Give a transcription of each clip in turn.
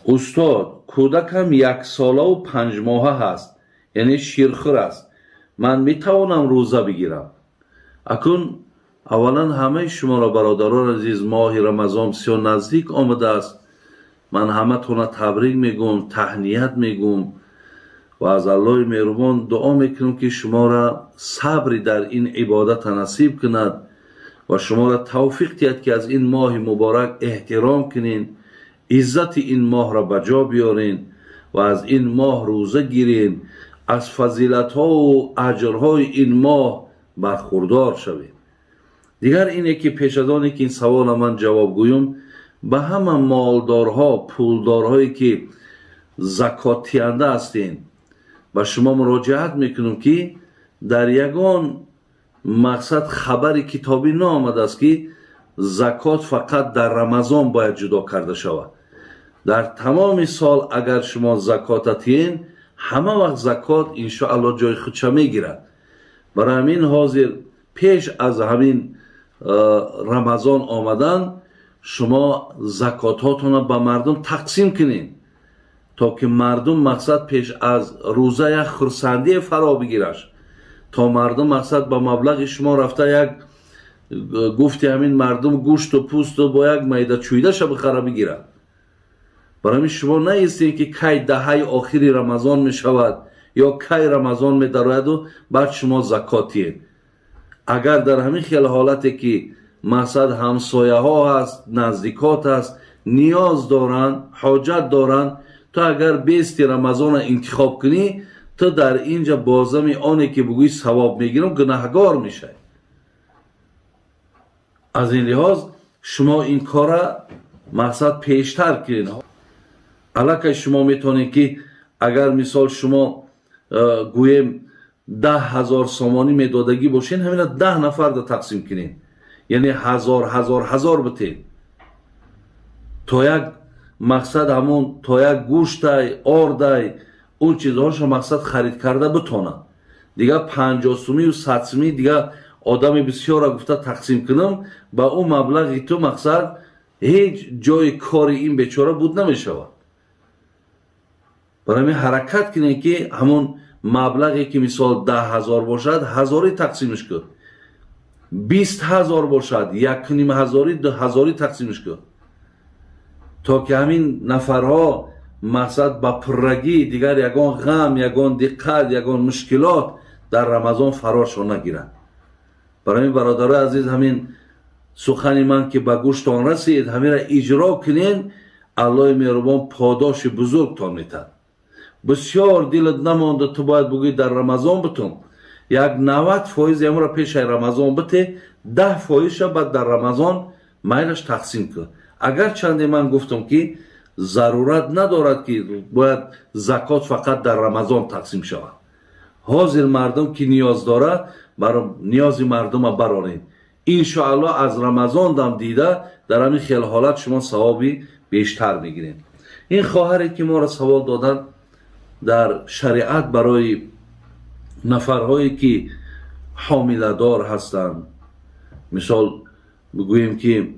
استاد کودکم 1 ساله و 5 ماهه هست، یعنی شیرخور است. من میتوانم روزه بگیرم؟ اکنون اولا همه شما را برادران عزیز ماه رمضان بسیار نزدیک آمده است. من همه تون تبریک میگم، تهنیت میگم و از الله مهربان دعا میکنم که شما را صبری در این عبادت نصیب کند و شما را توفیق دهد که از این ماه مبارک احترام کنین، عزت این ماه را بجا بیارین و از این ماه روزه گیرین، از فضیلت ها و اجرهای این ماه برخوردار شوید. دیگر اینه که پیش از آنی که این سوال من جواب گویم، به همه مالدارها، پولدارهایی که زکات دهنده هستین و شما مراجعت میکنم که در یگان مقصد خبر کتابی نآمده است که زکات فقط در رمضان باید جدا کرده شود. در تمام سال اگر شما زکات دهین، همه وقت زکات انشاءالله جای خودش میگیرد. برای همین حاضر پیش از همین رمضان آمدن شما زکاتاتون به مردم تقسیم کنین تا که مردم مقصد پیش از روزه یک خرسندی فرا بگیرش، تا مردم مقصد با مبلغ شما رفته یک گفتی همین مردم گوشت و پوست و با یک میده چویده شب بخره بگیره. برای همین شما نیستین که کی دهه آخری رمضان می شود یا کی رمضان می درآید و بعد شما زکاتین. اگر در همین خیال حالتی که مقصد همسایه ها هست، نزدیکات هست، نیاز دارن، حاجت دارن، تو اگر 20 رمضان انتخاب کنی، تو در اینجا بازم آنی که بگوی ثواب میگیرم گناهگار میشه. از این لحاظ شما این کار مقصد پیشتر کنین. علاکه شما میتونید که اگر مثال شما گویم 10,000 سامانی میدادگی باشین، همین 10 نفر دا تقسیم کنین، یعنی 1000 بتین تا یک مقصد همون تا یک گوشتای آردای اون چیزهاش مقصد خرید کرده بتونه. دیگه 50 سومی و 100 سومی دیگه آدم بسیار را گفته تقسیم کنم با اون مبلغی تو مقصد هیچ جای کار این بیچاره بود نمیشود. برای همین حرکت کنین که همون مبلغی که مثال 10,000 باشد 1000 تقسیمش کن، 20,000 باشد 1,500 2,000 تقسیمش کن، تا که همین نفرها مقصد با پرگی دیگر یگان غم، یگان دقت، یگان مشکلات در رمضان فراشون نگیرند. برای این برادر عزیز همین سخنی من که به گوشتان رسید همین را اجرا کنین، الله مهربان پاداش بزرگتان میتن. بسیار دلت نمانده تو باید بگوی در رمضان بتون یک 90% همون را پیش رمضان بته، 10% بعد در رمضان میلش تقسیم کن. اگر چندی من گفتم که ضرورت ندارد که باید زکات فقط در رمضان تقسیم شود. حاضر مردم که نیاز داره برای نیازی مردم را برانید. انشاءالله از رمضان دم دیده در همین خیال حالت شما ثوابی بیشتر میگیرید. این خواهری که ما را سوال دادن در شریعت برای نفرهایی که حامله دار هستند، مثال بگوییم که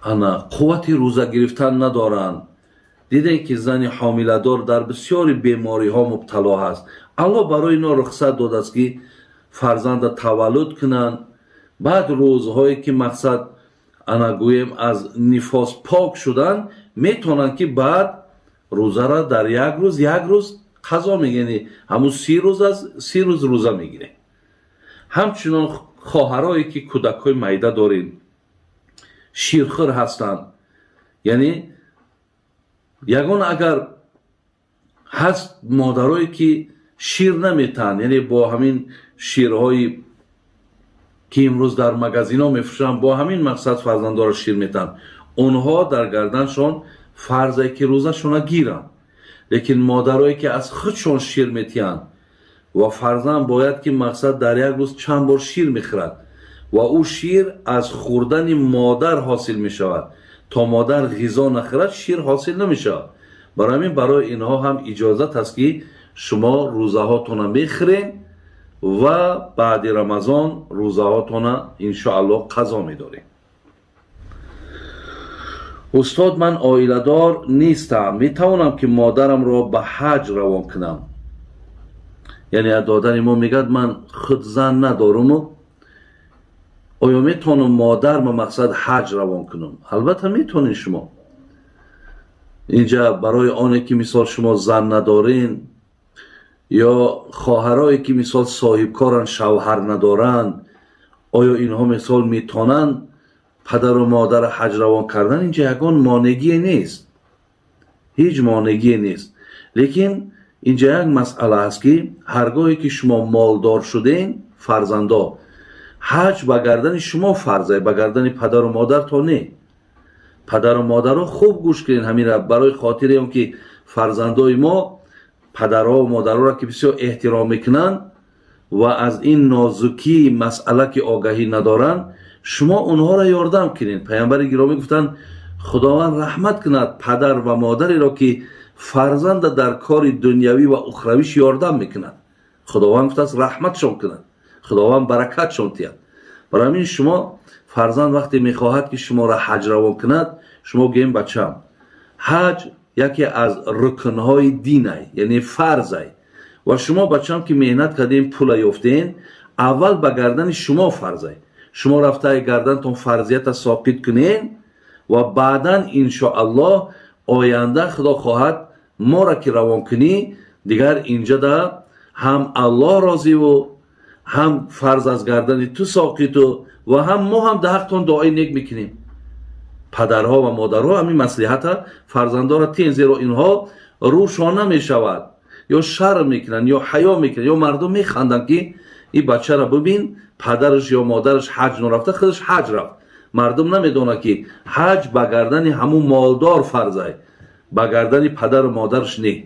انا قوت روزه گرفتن ندارند، دیدن که زن حامله دار در بسیاری بیماری ها مبتلا هست، الله برای اینا رخصت داده است که فرزند تولد کنند، بعد روزهایی که مقصد انا گویم از نفاس پاک شدن میتونن که بعد روزه را در یک روز قضا میگیرن، همون 30 روز روزه میگیره. همچنان خواهرایی که کودکای میده دارین شیرخور هستند، یعنی یگان اگر هست مادرایی که شیر نمیتن، یعنی با همین شیرهایی که امروز در مغازین ها میفروشن با همین مقصد فرزندان را شیر میتن، اونها در گردنشون فرضه که روزه شون گیرن. لیکن مادرایی که از خودشون شیر میتین و فرزند باید که مقصد در یک روز چند بار شیر میخورد و او شیر از خوردن مادر حاصل میشود، تا مادر غذا نخورد شیر حاصل نمیشود. برای همین برای اینها هم اجازت هست که شما روزه هاتون میخورین و بعد رمضان روزه هاتون انشاءالله قضا میدارین. استاد من عائله‌دار نیستم، میتوانم که مادرم را به حج روان کنم؟ یعنی دادن ما میگد من خود زن ندارم و آیا میتونم مادر به مقصد حج روان کنم؟ البته میتونین شما. اینجا برای آنه که مثال شما زن ندارین یا خواهرایی که مثال صاحبکارن شوهر ندارن، آیا اینها مثال میتونن پدر و مادر حج روان کردن؟ اینجا یگان مانگی نیست، هیچ مانگی نیست. لیکن اینجا یک مسئله است که هرگاهی که شما مالدار شدین فرزندا، حج به گردن شما فرضه، به گردن پدر و مادر تا نه. پدر و مادر رو خوب گوش کنین، همین را برای خاطر اون که فرزندای ما پدرها و مادرها را که بسیار احترام میکنن و از این نازکی مسئله که آگاهی ندارن، شما اونها را یاردم کنین. پیامبر گرامی گفتن خداوند رحمت کند پدر و مادری را که فرزند در کار دنیوی و اخرویش یاردم میکند. خداوند گفته است رحمتشون کند، خداوند برکتشون تید. برای همین شما فرزند وقتی میخواهد که شما را حج روان کند، شما گیم بچم حج یکی از رکنهای دینه، یعنی فرضه، و شما بچم که مهنت کردین پول یافتین، اول به گردن شما فرضه. شما رفته گردنتون فرضیت ساقط کنین و بعدا انشاءالله آینده خدا خواهد ما را که روان کنی، دیگر اینجا ده هم الله راضی و هم فرض از گردن تو ساقط و هم ما هم ده حقتون دعای نیک میکنیم. پدرها و مادرها همین مصلحت فرزندا را تین، زیرا اینها روشان نمیشود، یا شرم میکنن یا حیا میکنن یا مردم میخندن که این بچه را ببین پدرش یا مادرش حج نرفته، خودش حج رفت. مردم نمیدونه که حج به گردن همون مالدار فرضه، به گردن پدر و مادرش نه.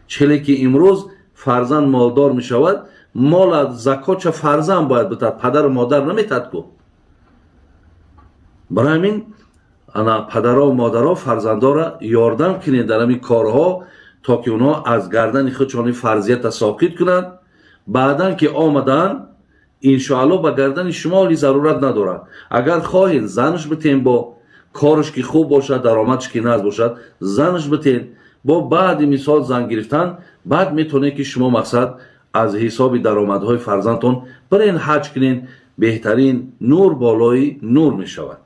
چلی که امروز فرزند مالدار میشود، مال زکات چه فرزند باید بتد، پدر و مادر نمیتد کو. برای همین انا پدرها و مادرها فرزندا را یاردم کنید در همین کارها تا که اونها از گردن خودشان فرضیت ساقط کنند. بعدن که آمدن انشاءالله به گردن شما ولی ضرورت ندارد. اگر خواهید زنش بتین، با کارش که خوب باشد، درآمدش که ناز باشد، زنش بتین، با بعد مثال زن گرفتن، بعد میتونه که شما مقصد از حساب درآمدهای فرزندتون برین حج کنین. بهترین نور بالای نور میشود.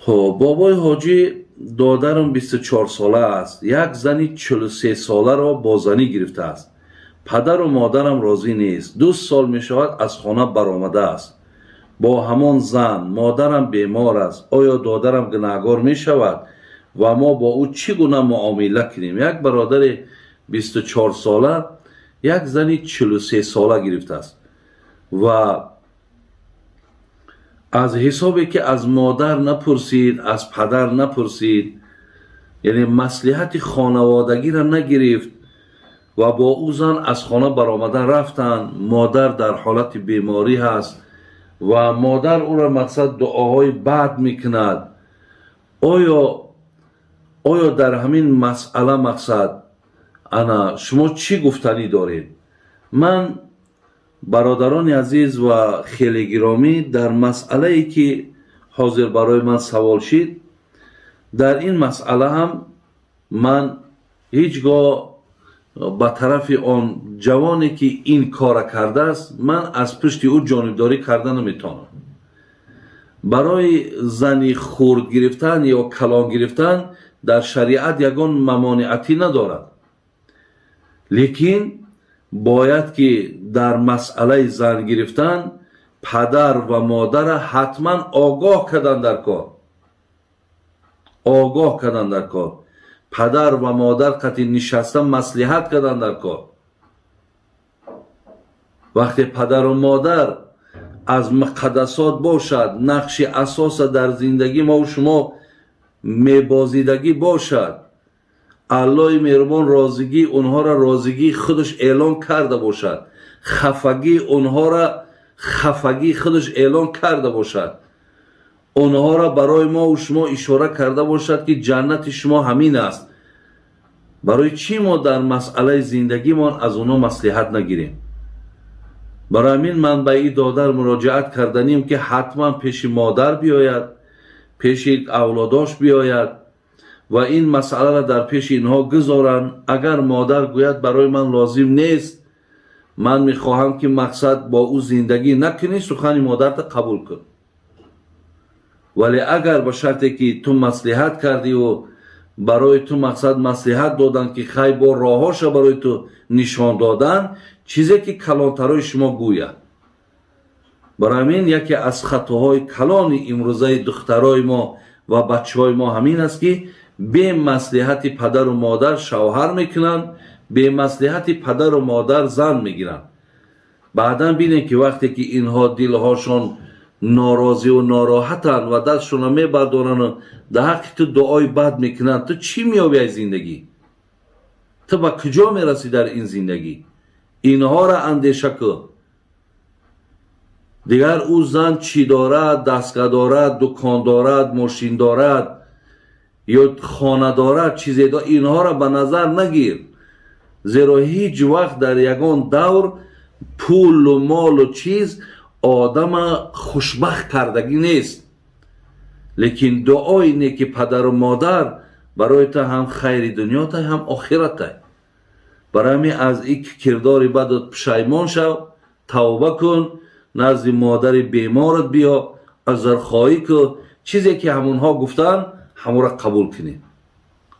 بابای حاجی دادرم 24 ساله است، یک زنی 43 ساله را با زنی گرفته است. پدر و مادرم راضی نیست. 2 سال می شود از خانه برآمده است با همان زن. مادرم بیمار است. آیا دادرم گناهکار می شود و ما با او چگونه معامله کنیم؟ یک برادر 24 ساله یک زنی 43 ساله گرفته است و از حسابی که از مادر نپرسید، از پدر نپرسید، یعنی مصلحت خانوادگی را نگرفت و با او زن از خانه برآمده رفتن. مادر در حالت بیماری هست و مادر او را مقصد دعاهای بد میکند. آیا در همین مسئله مقصد انا شما چی گفتنی دارید؟ من برادران عزیز و خیلی گرامی، در مسئله ای که حاضر برای من سوال شد، در این مسئله هم من هیچگاه به طرف آن جوانی که این کار کرده است، من از پشت او جانبداری کردن نمیتونم. برای زنی خورد گرفتن یا کلان گرفتن در شریعت یگان ممانعتی ندارد، لیکن باید که در مسئله زن گرفتن پدر و مادر حتما آگاه کردن در کار. آگاه کردن در کار. پدر و مادر قطعی نشستن مصلحت کردن در کار. وقتی پدر و مادر از مقدسات باشد، نقش اساس در زندگی ما و شما میبازیدگی باشد، الله مهربان رازگی اونها را رازگی خودش اعلان کرده باشد، خفگی اونها را خفگی خودش اعلان کرده باشد، اونها را برای ما و شما اشاره کرده باشد که جنت شما همین است، برای چی ما در مسئله زندگی ما از اونها مصلحت نگیریم؟ برای همین من به این دادر مراجعت کردنیم که حتما پیش مادر بیاید، پیش اولاداش بیاید و این مسئله را در پیش اینها گذارن. اگر مادر گوید برای من لازم نیست، من میخواهم که مقصد با او زندگی نکنی، سخن مادر تا قبول کن. ولی اگر به شرطی که تو مصلحت کردی و برای تو مقصد مصلحت دادن که خیلی با راهاش برای تو نشان دادن، چیزی که کلانترای شما گوید. برای همین یکی از خطاهای کلان امروزه دخترای ما و بچه های ما همین است که به مصلحت پدر و مادر شوهر میکنن، به مصلحت پدر و مادر زن میگیرن. بعدا بینید که وقتی که اینها دلهاشون ناراضی و ناراحتن و دستشون میبردارن و در حق تو دعای بد میکنن، تو چی میابی از زندگی؟ تو با کجا میرسی در این زندگی؟ اینها را اندیشه کن. دیگر او زن چی دارد، دستگاه دارد، دکان دارد، ماشین دارد یا خانه دارد، چیزی دارد، اینها را به نظر نگیر. زیرا هیچ وقت در یگان دور پول و مال و چیز آدم خوشبخت کردگی نیست. لیکن دعای نیکی پدر و مادر برای تا هم خیر دنیا تا هم آخرت تا. برای همین از این کردار بدت پشیمان شو، توبه کن، نزد مادر بیمارت بیا، عذرخواهی کن، چیزی که همونها گفتن همون را قبول کنی.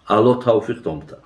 الله توفیق تان بده.